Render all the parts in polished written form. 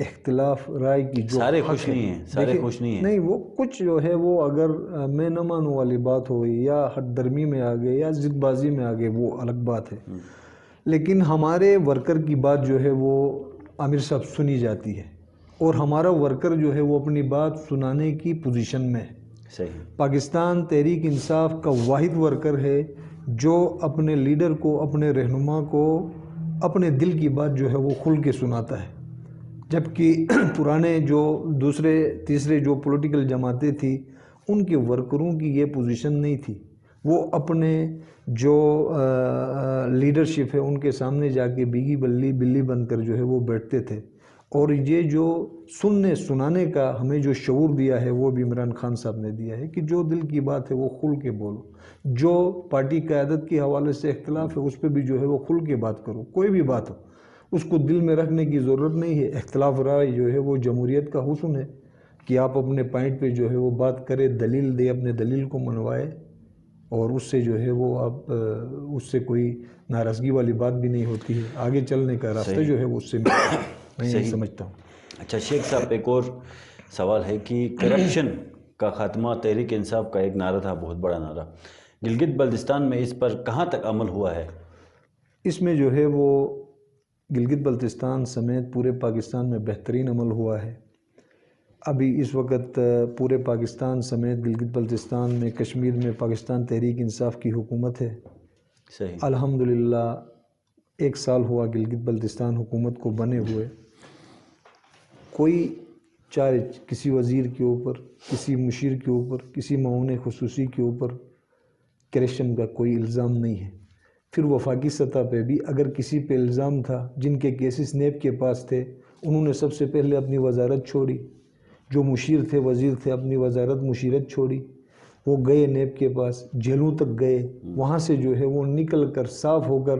اختلاف رائے کی جو سارے حق خوش ہے، نہیں ہیں، سارے خوش نہیں ہیں۔ نہیں وہ کچھ جو ہے وہ اگر میں نہ مانوں والی بات ہوئی یا حد درمی میں آ گئے یا ضد بازی میں آ گئے وہ الگ بات ہے، لیکن ہمارے ورکر کی بات جو ہے وہ عامر صاحب سنی جاتی ہے، اور ہمارا ورکر جو ہے وہ اپنی بات سنانے کی پوزیشن میں ہے۔ صحیح۔ پاکستان تحریک انصاف کا واحد ورکر ہے جو اپنے لیڈر کو، اپنے رہنما کو اپنے دل کی بات جو ہے وہ کھل کے سناتا ہے، جبکہ پرانے جو دوسرے تیسرے جو پولیٹیکل جماعتیں تھیں ان کے ورکروں کی یہ پوزیشن نہیں تھی، وہ اپنے جو لیڈرشپ ہے ان کے سامنے جا کے بیگی بلی بن کر جو ہے وہ بیٹھتے تھے، اور یہ جو سننے سنانے کا ہمیں جو شعور دیا ہے وہ بھی عمران خان صاحب نے دیا ہے کہ جو دل کی بات ہے وہ کھل کے بولو، جو پارٹی قیادت کے حوالے سے اختلاف ہے اس پہ بھی جو ہے وہ کھل کے بات کرو، کوئی بھی بات ہو اس کو دل میں رکھنے کی ضرورت نہیں ہے۔ اختلاف رائے جو ہے وہ جمہوریت کا حسن ہے کہ آپ اپنے پوائنٹ پہ جو ہے وہ بات کرے، دلیل دے، اپنے دلیل کو منوائے، اور اس سے جو ہے وہ آپ اس سے کوئی ناراضگی والی بات بھی نہیں ہوتی ہے، آگے چلنے کا راستہ جو ہے وہ اس سے میں یہی سمجھتا ہوں۔ اچھا شیخ صاحب، ایک اور سوال ہے کہ کرپشن کا خاتمہ تحریک انصاف کا ایک نعرہ تھا، بہت بڑا نعرہ، گلگت بلتستان میں اس پر کہاں تک عمل ہوا ہے؟ اس میں جو ہے وہ گلگت بلتستان سمیت پورے پاکستان میں بہترین عمل ہوا ہے۔ ابھی اس وقت پورے پاکستان سمیت گلگت بلتستان میں، کشمیر میں پاکستان تحریک انصاف کی حکومت ہے۔ صحیح۔ الحمدللہ 1 سال ہوا گلگت بلتستان حکومت کو بنے ہوئے، کوئی چارج کسی وزیر کے اوپر، کسی مشیر کے اوپر، کسی معاون خصوصی کے اوپر کرپشن کا کوئی الزام نہیں ہے۔ پھر وفاقی سطح پہ بھی اگر کسی پہ الزام تھا، جن کے کیسز نیب کے پاس تھے، انہوں نے سب سے پہلے اپنی وزارت چھوڑی، جو مشیر تھے، وزیر تھے، اپنی وزارت مشیرت چھوڑی، وہ گئے نیب کے پاس، جیلوں تک گئے، وہاں سے جو ہے وہ نکل کر صاف ہو کر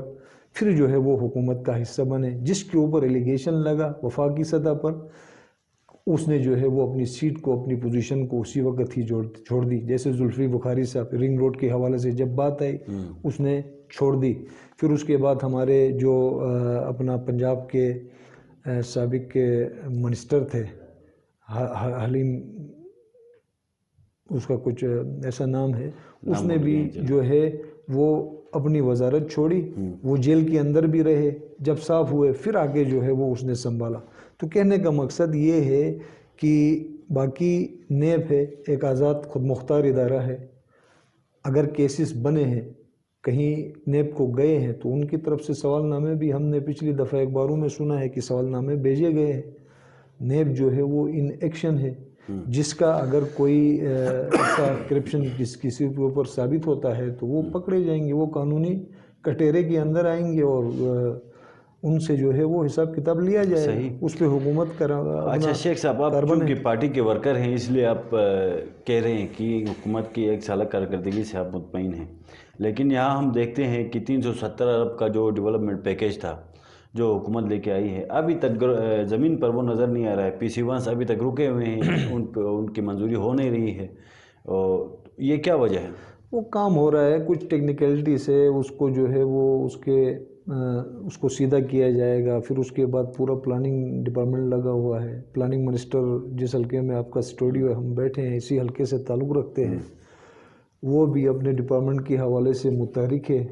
پھر جو ہے وہ حکومت کا حصہ بنے۔ جس کے اوپر ایلیگیشن لگا وفاقی سطح پر، اس نے جو ہے وہ اپنی سیٹ کو، اپنی پوزیشن کو اسی وقت ہی چھوڑ دی۔ جیسے زلفی بخاری صاحب رنگ روڈ کے حوالے سے جب بات آئی اس نے چھوڑ دی۔ پھر اس کے بعد ہمارے جو اپنا پنجاب کے سابق کے منسٹر تھے حلیم، اس کا کچھ ایسا نام ہے، اس نے بھی جو ہے وہ اپنی وزارت چھوڑی، وہ جیل کے اندر بھی رہے، جب صاف ہوئے پھر آگے جو ہے وہ اس نے سنبھالا۔ تو کہنے کا مقصد یہ ہے کہ باقی نیب ہے، ایک آزاد خود مختار ادارہ ہے، اگر کیسز بنے ہیں، کہیں نیب کو گئے ہیں تو ان کی طرف سے سوال نامے بھی ہم نے پچھلی دفعہ اخباروں میں سنا ہے کہ سوال نامے بھیجے گئے ہیں۔ نیب جو ہے وہ ان ایکشن ہے، جس کا اگر کوئی ایسا کرپشن کسی کے اوپر ثابت ہوتا ہے تو وہ پکڑے جائیں گے، وہ قانونی کٹہرے کے اندر آئیں گے، اور ان سے جو ہے وہ حساب کتاب لیا جائے گا، اس پہ حکومت کرا۔ اچھا شیخ صاحب، آپ چونکہ پارٹی کے ورکر ہیں اس لیے آپ کہہ رہے ہیں کہ حکومت کی 1 سالہ کارکردگی سے آپ مطمئن ہیں، لیکن یہاں ہم دیکھتے ہیں کہ 370 ارب کا جو ڈیولپمنٹ پیکیج تھا جو حکومت لے کے آئی ہے، ابھی تک زمین پر وہ نظر نہیں آ رہا ہے۔ PC1 ابھی تک رکے ہوئے ہیں، ان کی منظوری ہو نہیں رہی ہے، اور یہ کیا وجہ ہے؟ وہ کام ہو رہا ہے کچھ ٹیکنیکلٹی سے، اس کو جو ہے وہ اس کو سیدھا کیا جائے گا، پھر اس کے بعد پورا پلاننگ ڈپارٹمنٹ لگا ہوا ہے، پلاننگ منسٹر جس حلقے میں آپ کا اسٹوڈیو ہے ہم بیٹھے ہیں اسی حلقے سے تعلق رکھتے ہیں، وہ بھی اپنے ڈپارٹمنٹ کے حوالے سے متحرک ہے،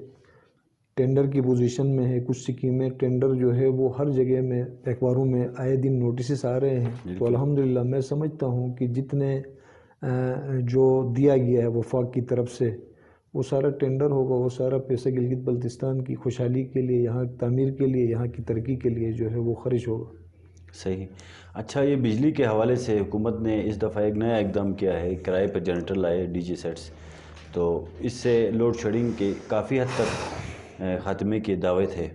ٹینڈر کی پوزیشن میں ہے، کچھ سکیمیں ٹینڈر جو ہے وہ ہر جگہ میں اخباروں میں آئے دن نوٹسز آ رہے ہیں۔ تو الحمدللہ میں سمجھتا ہوں کہ جتنے جو دیا گیا ہے وفاق کی طرف سے وہ سارا ٹینڈر ہوگا، وہ سارا پیسہ گلگت بلتستان کی خوشحالی کے لیے، یہاں تعمیر کے لیے، یہاں کی ترقی کے لیے جو ہے وہ خرچ ہوگا۔ صحیح۔ اچھا، یہ بجلی کے حوالے سے حکومت نے اس دفعہ ایک نیا اقدام کیا ہے، کرائے پر جنریٹر لائے DG سیٹس، تو اس سے لوڈ شیڈنگ کے کافی حد تک خاتمے کے دعوے تھے۔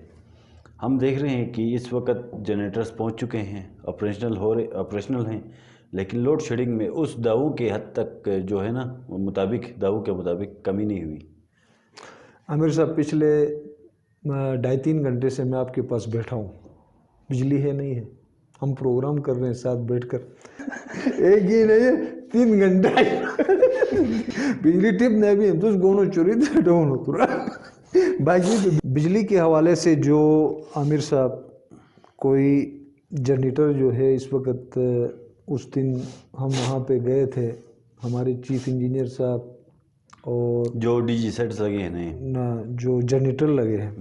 ہم دیکھ رہے ہیں کہ اس وقت جنریٹرز پہنچ چکے ہیں، آپریشنل ہیں، لیکن لوڈ شیڈنگ میں اس دعووں کے حد تک جو ہے نا دعووں کے مطابق کمی نہیں ہوئی۔ عامر صاحب، پچھلے 2.5-3 گھنٹے سے میں آپ کے پاس بیٹھا ہوں، بجلی ہے نہیں ہے، ہم پروگرام کر رہے ہیں ساتھ بیٹھ کر، ایک ہی نہیں ہے 3 گھنٹے بجلی ٹپ نہیں بھی تو گونو چوری ڈونو تورا۔ باقی بجلی کے حوالے سے جو عامر صاحب کوئی جنریٹر جو ہے اس وقت اس دن ہم وہاں پہ گئے تھے، ہمارے چیف انجینئر صاحب اور جو ڈی جی سیٹس لگے ہیں نہیں نہ جو جنریٹر لگے ہیں،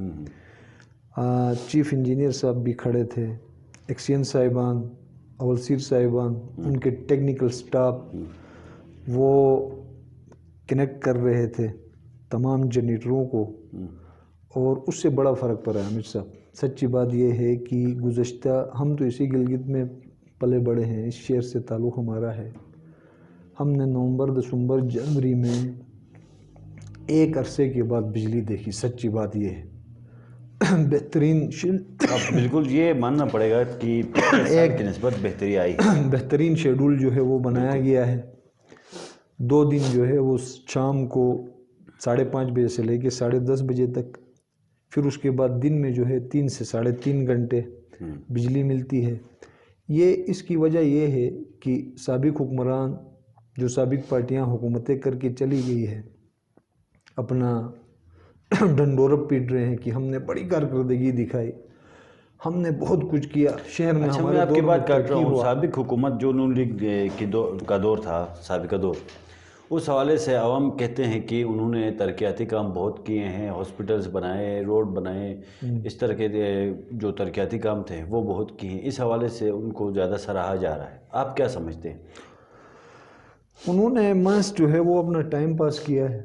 چیف انجینئر صاحب بھی کھڑے تھے، ایکسین صاحبان، اولسیر صاحبان، ان کے ٹیکنیکل سٹاف، وہ کنیکٹ کر رہے تھے تمام جنریٹروں کو، اور اس سے بڑا فرق پڑا ہے حامد صاحب۔ سچی بات یہ ہے کہ گزشتہ ہم تو اسی گلگت میں پلے بڑے ہیں، اس شہر سے تعلق ہمارا ہے، ہم نے نومبر، دسمبر، جنوری میں ایک عرصے کے بعد بجلی دیکھی، سچی بات یہ ہے۔ بہترین اب بالکل یہ ماننا پڑے گا کہ ایک کی نسبت بہتری آئی، بہترین شیڈول جو ہے وہ بنایا گیا ہے۔ 2 دن جو ہے وہ شام کو 5:30 بجے سے لے کے 10:30 بجے تک، پھر اس کے بعد دن میں جو ہے 3 سے 3.5 گھنٹے بجلی ملتی ہے۔ یہ اس کی وجہ یہ ہے کہ سابق حکمران جو سابق پارٹیاں حکومتیں کر کے چلی گئی ہے، اپنا ڈنڈورپ پیٹ رہے ہیں کہ ہم نے بڑی کارکردگی دکھائی، ہم نے بہت کچھ کیا شہر میں، اچھا میں ہمارے آپ کی دور میں بات کر رہا ترقی ہوں، ہوا۔ سابق حکومت جو نون لیگ کا دور تھا، سابقہ دور، اس حوالے سے عوام کہتے ہیں کہ انہوں نے ترقیاتی کام بہت کیے ہیں، ہاسپٹلز بنائے، روڈ بنائے، اس طرح کے جو ترقیاتی کام تھے وہ بہت کیے ہیں، اس حوالے سے ان کو زیادہ سراہا جا رہا ہے، آپ کیا سمجھتے ہیں؟ انہوں نے مست جو ہے وہ اپنا ٹائم پاس کیا ہے،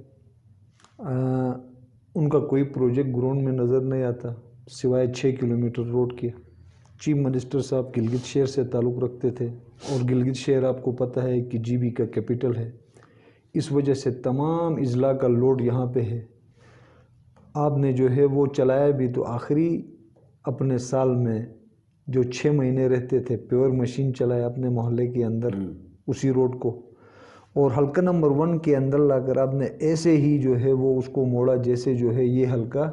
ان کا کوئی پروجیکٹ گراؤنڈ میں نظر نہیں آتا سوائے 6 کلومیٹر روڈ کے۔ چیف منسٹر صاحب گلگت شہر سے تعلق رکھتے تھے، اور گلگت شہر آپ کو پتہ ہے کہ جی بی کا کیپٹل ہے، اس وجہ سے تمام اضلاع کا لوڈ یہاں پہ ہے۔ آپ نے جو ہے وہ چلایا بھی تو آخری اپنے سال میں جو 6 مہینے رہتے تھے، پیور مشین چلایا اپنے محلے کے اندر اسی روڈ کو، اور حلقہ نمبر 1 کے اندر لا کر آپ نے ایسے ہی جو ہے وہ اس کو موڑا جیسے جو ہے یہ حلقہ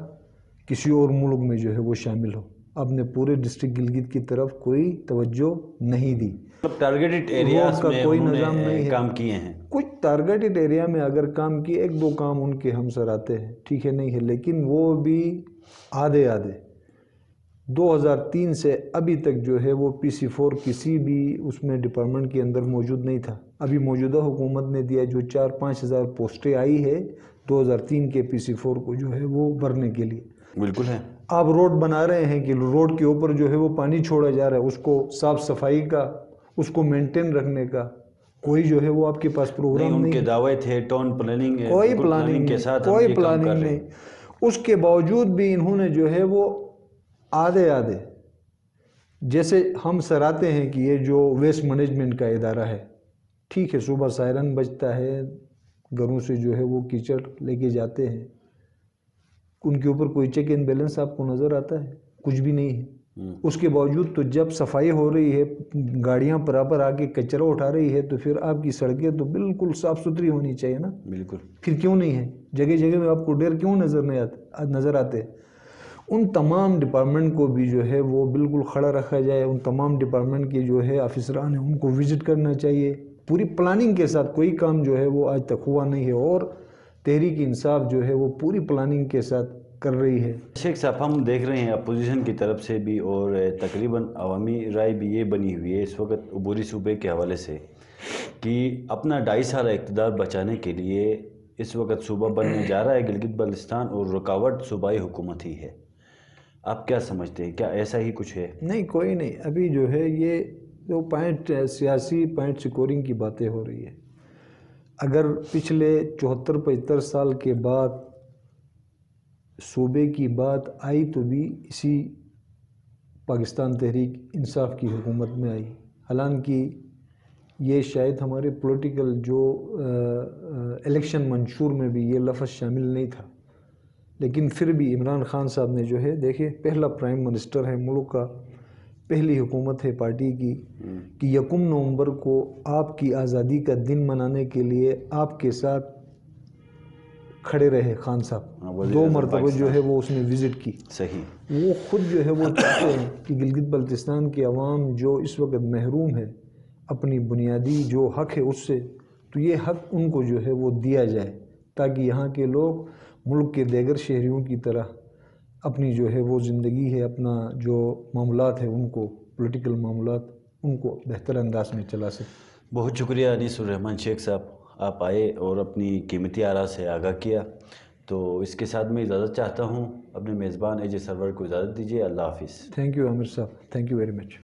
کسی اور ملک میں جو ہے وہ شامل ہو۔ آپ نے پورے ڈسٹرکٹ گلگت کی طرف کوئی توجہ نہیں دی، ٹارگیٹڈ روڈ ایریاز کا میں کوئی انہوں نظام نہیں نے ہے، کام کیے ہیں، کچھ ٹارگیٹڈ ایریا میں اگر کام کیے، 1-2 کام ان کے ہم سر آتے ہیں، ٹھیک ہے نہیں ہے، لیکن وہ بھی آدھے 2003 سے ابھی تک جو ہے وہ PC4 کسی بھی اس میں ڈپارٹمنٹ کے اندر موجود نہیں تھا۔ ابھی موجودہ حکومت نے دیا جو 4-5 ہزار پوسٹیں آئی ہے 2003 کے PC4 کو جو ہے وہ بھرنے کے لیے۔ بالکل ہے۔ آپ روڈ بنا رہے ہیں کہ روڈ کے اوپر جو ہے وہ پانی چھوڑا جا رہا ہے، اس کو صاف صفائی کا، اس کو مینٹین رکھنے کا کوئی جو ہے وہ آپ کے پاس پروگرام ان نہیں کے ہے، دعوے تھے ٹاؤن پلاننگ، کوئی بالکل پلاننگ کے نہیں، ساتھ ہم کوئی یہ کام کر پلاننگ رہے نہیں۔ ہیں۔ اس کے باوجود بھی انہوں نے جو ہے وہ آدھے جیسے ہم سراہتے ہیں کہ یہ جو ویسٹ مینجمنٹ کا ادارہ ہے، ٹھیک ہے، صبح سائرن بجتا ہے، گھروں سے جو ہے وہ کیچڑ لے کے جاتے ہیں، ان کے اوپر کوئی چیک اینڈ بیلنس آپ کو نظر آتا ہے؟ کچھ بھی نہیں ہے۔ اس کے باوجود تو جب صفائی ہو رہی ہے، گاڑیاں برابر آ کے کچرا اٹھا رہی ہے، تو پھر آپ کی سڑکیں تو بالکل صاف ستھری ہونی چاہیے نا، بالکل۔ پھر کیوں نہیں ہے؟ جگہ جگہ میں آپ کو ڈیر کیوں نظر آتے؟ ان تمام ڈپارٹمنٹ کو بھی جو ہے وہ بالکل کھڑا رکھا جائے، ان تمام ڈپارٹمنٹ کے جو ہے آفیسران ہیں ان کو وزٹ کرنا چاہیے، پوری پلاننگ کے ساتھ۔ کوئی کام جو ہے وہ آج تک ہوا نہیں ہے، اور تحریک انصاف جو ہے وہ پوری پلاننگ کے ساتھ کر رہی ہے۔ شیخ صاحب، ہم دیکھ رہے ہیں اپوزیشن کی طرف سے بھی، اور تقریباً عوامی رائے بھی یہ بنی ہوئی ہے اس وقت عبوری صوبے کے حوالے سے کہ اپنا 2.5 سالہ اقتدار بچانے کے لیے اس وقت صوبہ بننے جا رہا ہے گلگت بلتستان، اور رکاوٹ صوبائی حکومت ہی ہے۔ آپ کیا سمجھتے ہیں، کیا ایسا ہی کچھ ہے؟ نہیں، کوئی نہیں، ابھی جو ہے یہ جو سیاسی پوائنٹ سکورنگ کی باتیں ہو رہی ہے۔ اگر پچھلے 74-75 سال کے بعد صوبے کی بات آئی تو بھی اسی پاکستان تحریک انصاف کی حکومت میں آئی، حالانکہ یہ شاید ہمارے پولیٹیکل جو الیکشن منشور میں بھی یہ لفظ شامل نہیں تھا، لیکن پھر بھی عمران خان صاحب نے جو ہے، دیکھیں، پہلا پرائم منسٹر ہے ملک کا، پہلی حکومت ہے پارٹی کی، کہ 1 نومبر کو آپ کی آزادی کا دن منانے کے لیے آپ کے ساتھ کھڑے رہے خان صاحب۔ 2 مرتبہ جو ہے وہ اس نے وزٹ کی۔ صحیح۔ وہ خود جو ہے وہ چاہتے ہیں کہ گلگت بلتستان کی عوام جو اس وقت محروم ہے اپنی بنیادی جو حق ہے اس سے، تو یہ حق ان کو جو ہے وہ دیا جائے، تاکہ یہاں کے لوگ ملک کے دیگر شہریوں کی طرح اپنی جو ہے وہ زندگی ہے، اپنا جو معاملات ہے ان کو پولیٹیکل معاملات ان کو بہتر انداز میں چلا سکیں۔ بہت شکریہ انیس الرحمن شیخ صاحب، آپ آئے اور اپنی قیمتی آراء سے آگاہ کیا۔ تو اس کے ساتھ میں اجازت چاہتا ہوں، اپنے میزبان اے جے سرور کو اجازت دیجیے۔ اللہ حافظ۔ تھینک یو عامر صاحب، تھینک یو ویری مچ۔